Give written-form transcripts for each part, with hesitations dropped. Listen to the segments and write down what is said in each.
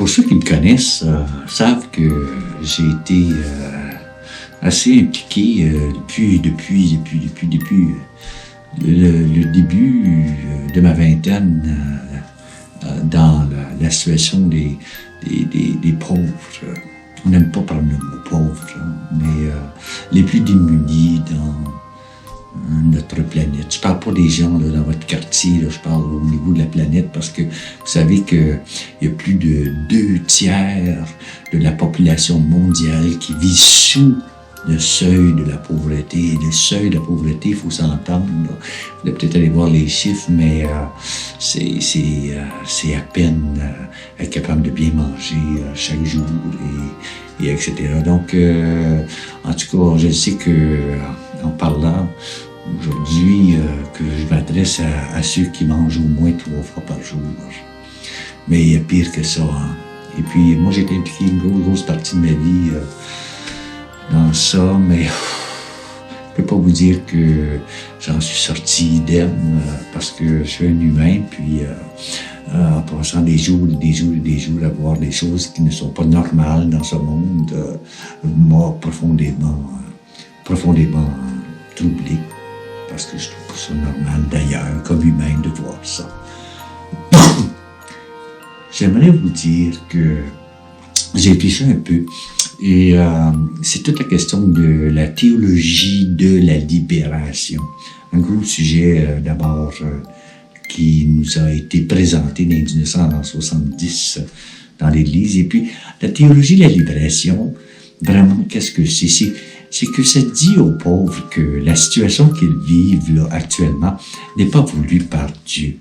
pour ceux qui me connaissent, savent que j'ai été assez impliqué depuis le début de ma vingtaine dans la situation des pauvres. On n'aime pas parler de mots pauvres, mais les plus démunis dans notre planète. Je parle pas des gens là, dans votre quartier, là, je parle au niveau de la planète parce que vous savez qu'il y a plus de 2/3 de la population mondiale qui vit sous le seuil de la pauvreté. Le seuil de la pauvreté, il faut s'entendre. Vous allez peut-être aller voir les chiffres, mais c'est à peine être capable de bien manger chaque jour et etc. Donc, en tout cas, je sais que en parlant aujourd'hui que je m'adresse à ceux qui mangent au moins 3 fois par jour. Mais il y a pire que ça. Hein. Et puis, moi, j'ai été impliqué une grosse partie de ma vie dans ça, mais je peux pas vous dire que j'en suis sorti indemne parce que je suis un humain, puis en passant des jours à voir des choses qui ne sont pas normales dans ce monde, m'a profondément troublé, parce que je trouve pas ça normal d'ailleurs, comme humain, de voir ça. J'aimerais vous dire que j'ai réfléchi un peu, et c'est toute la question de la théologie de la libération. Un gros sujet d'abord qui nous a été présenté dans 1970 dans l'Église. Et puis, la théologie de la libération, vraiment, qu'est-ce que c'est? C'est que ça dit aux pauvres que la situation qu'ils vivent là, actuellement n'est pas voulue par Dieu.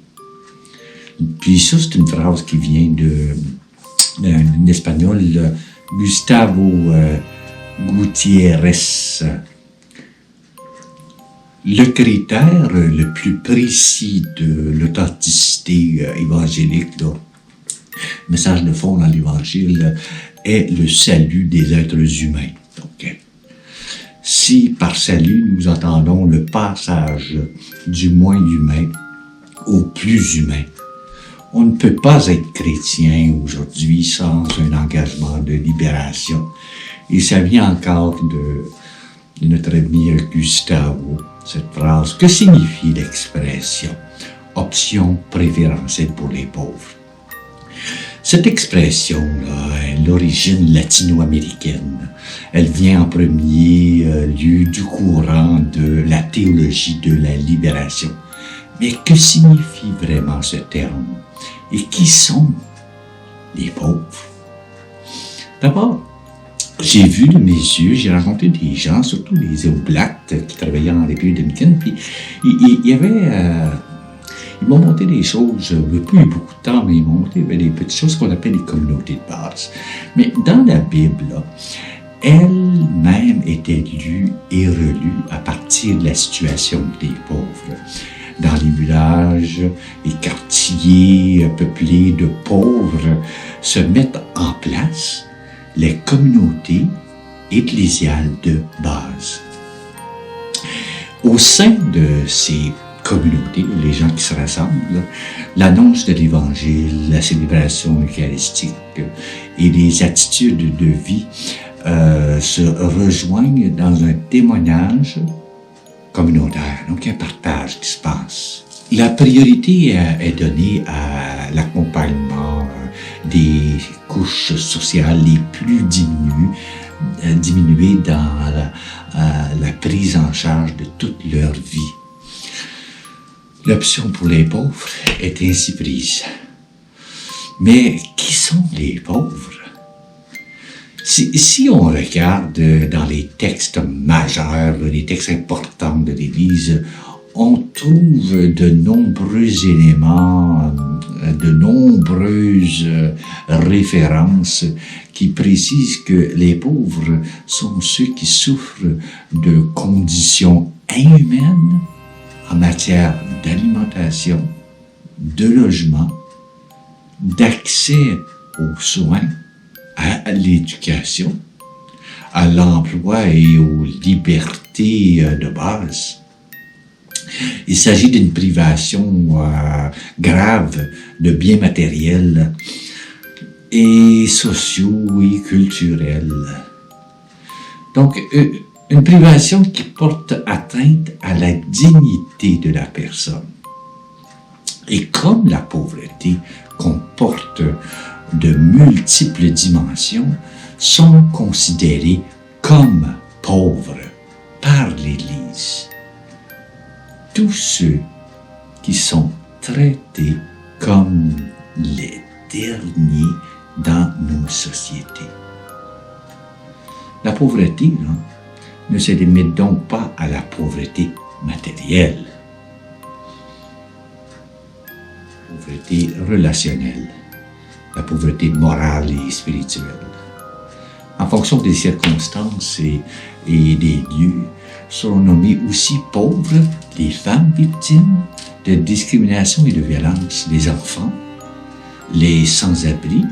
Puis ça, c'est une phrase qui vient d'un espagnol, Gustavo Gutiérrez. Le critère le plus précis de l'authenticité évangélique, là, le message de fond dans l'Évangile, est le salut des êtres humains. Donc, si par salut nous entendons le passage du moins humain au plus humain, on ne peut pas être chrétien aujourd'hui sans un engagement de libération. Et ça vient encore de notre ami Gustavo, cette phrase. Que signifie l'expression « option préférentielle pour les pauvres » ? Cette expression-là est l'origine latino-américaine. Elle vient en premier lieu du courant de la théologie de la libération. Mais que signifie vraiment ce terme? Et qui sont les pauvres? D'abord, j'ai vu de mes yeux, j'ai rencontré des gens, surtout des oblates qui travaillaient dans les pays dominicains, puis il y avait... ils m'ont montré des choses, il n'y a plus eu beaucoup de temps, mais ils m'ont montré des petites choses qu'on appelle les communautés de base. Mais dans la Bible, là, elle-même était lue et relue à partir de la situation des pauvres. Dans les villages, les quartiers peuplés de pauvres se mettent en place les communautés ecclésiales de base. Au sein de ces communautés, les gens qui se rassemblent, l'annonce de l'Évangile, la célébration eucharistique et les attitudes de vie se rejoignent dans un témoignage communautaire, donc un partage qui se passe. La priorité est donnée à l'accompagnement des couches sociales les plus diminuées dans la prise en charge de toute leur vie. L'option pour les pauvres est ainsi prise. Mais qui sont les pauvres? Si on regarde dans les textes majeurs, les textes importants de l'Église, on trouve de nombreux éléments, de nombreuses références qui précisent que les pauvres sont ceux qui souffrent de conditions inhumaines en matière d'alimentation, de logement, d'accès aux soins, à l'éducation, à l'emploi et aux libertés de base. Il s'agit d'une privation grave de biens matériels et sociaux et culturels. Donc, une privation qui porte atteinte à la dignité de la personne. Et comme la pauvreté comporte de multiples dimensions, sont considérés comme pauvres par l'Église tous ceux qui sont traités comme les derniers dans nos sociétés. La pauvreté, là, ne se limite donc pas à la pauvreté matérielle. La pauvreté relationnelle, la pauvreté morale et spirituelle. En fonction des circonstances et des lieux, sont nommés aussi pauvres les femmes victimes de discrimination et de violence, les enfants, les sans-abri,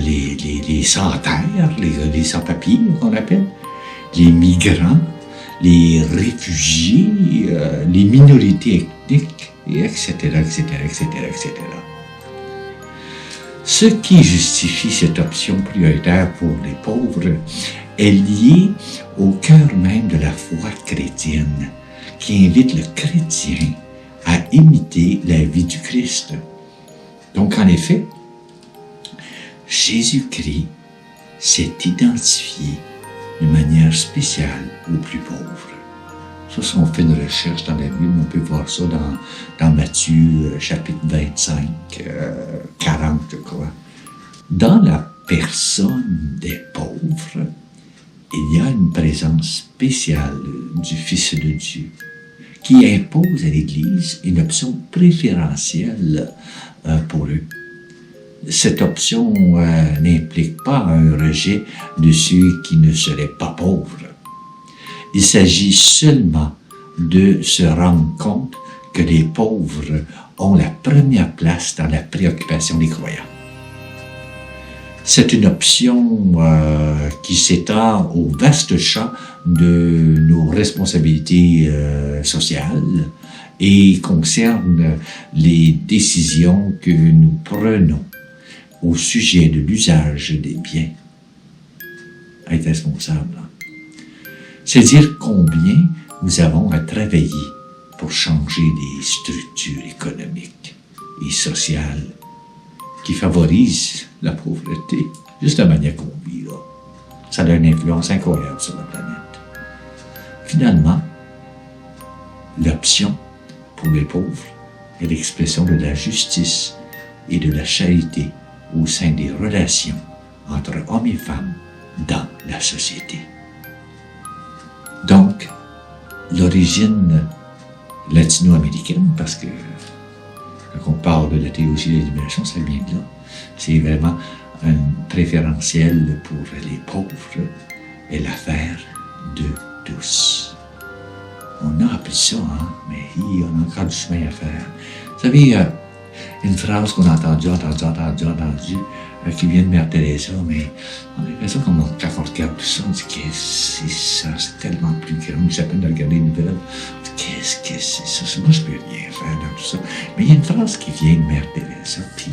les sans-terre, les sans-papiers qu'on appelle, les migrants, les réfugiés, les minorités ethniques, etc., etc., etc., etc. Ce qui justifie cette option prioritaire pour les pauvres est lié au cœur même de la foi chrétienne, qui invite le chrétien à imiter la vie du Christ. Donc, en effet, Jésus-Christ s'est identifié de manière spéciale aux plus pauvres. Ça, si on fait une recherche dans la Bible, on peut voir ça dans Matthieu, chapitre 25, 40, je crois. Dans la personne des pauvres, il y a une présence spéciale du Fils de Dieu qui impose à l'Église une option préférentielle pour eux. Cette option n'implique pas un rejet de ceux qui ne seraient pas pauvres. Il s'agit seulement de se rendre compte que les pauvres ont la première place dans la préoccupation des croyants. C'est une option qui s'étend au vaste champ de nos responsabilités sociales et concerne les décisions que nous prenons au sujet de l'usage des biens. Être responsable. C'est dire combien nous avons à travailler pour changer les structures économiques et sociales qui favorisent la pauvreté, juste la manière qu'on vit, là. Ça a une influence incroyable sur la planète. Finalement, l'option pour les pauvres est l'expression de la justice et de la charité au sein des relations entre hommes et femmes dans la société. Donc, l'origine latino-américaine, parce que quand on parle de la théologie de la libération, ça vient de là. C'est vraiment un préférentiel pour les pauvres et l'affaire de tous. On a appris ça, hein, mais on a encore du chemin à faire. Vous savez, une phrase qu'on a entendue, qui vient de Mère Teresa, mais on a l'impression qu'on regarde tout ça, on dit qu'est-ce que c'est ça, c'est tellement plus grand, j'ai à peine de regarder une nouvelle. Qu'est-ce que c'est ça? Moi, je peux rien faire dans tout ça. Mais il y a une phrase qui vient de Mère Teresa, puis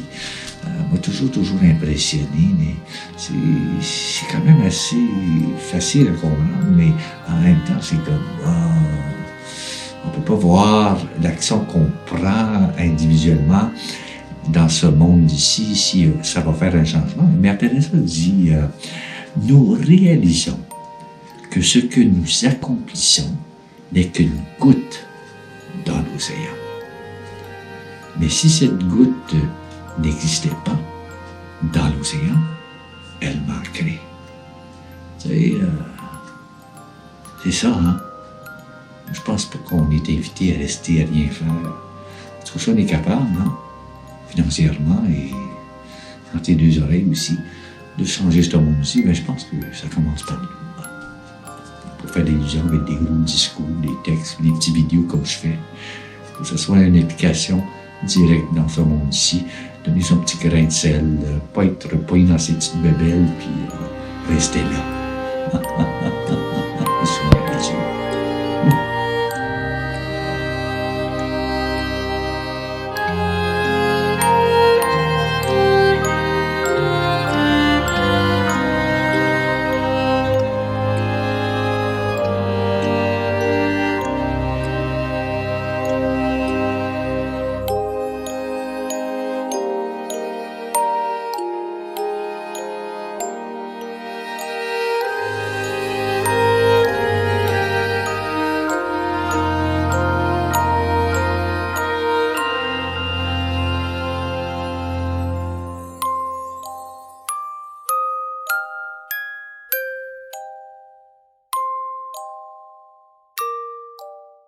m'a toujours impressionné, mais c'est quand même assez facile à comprendre, mais en même temps, c'est comme, on ne peut pas voir l'action qu'on prend individuellement dans ce monde d'ici, si ça va faire un changement. Mère Teresa dit, nous réalisons que ce que nous accomplissons n'est qu'une goutte dans l'océan. Mais si cette goutte n'existait pas dans l'océan, elle manquerait. Vous savez, c'est ça, hein? Je pense pas qu'on est invité à rester à rien faire. Tout ça, on est capable, hein? Financièrement et entre les deux oreilles aussi, de changer ce monde-ci, mais je pense que ça commence par nous. Pour faire des illusions avec des gros discours, des textes, des petites vidéos comme je fais, que ce soit une application directe dans ce monde-ci, donner son petit grain de sel, pas être pris dans ces petites bébelles, puis rester là.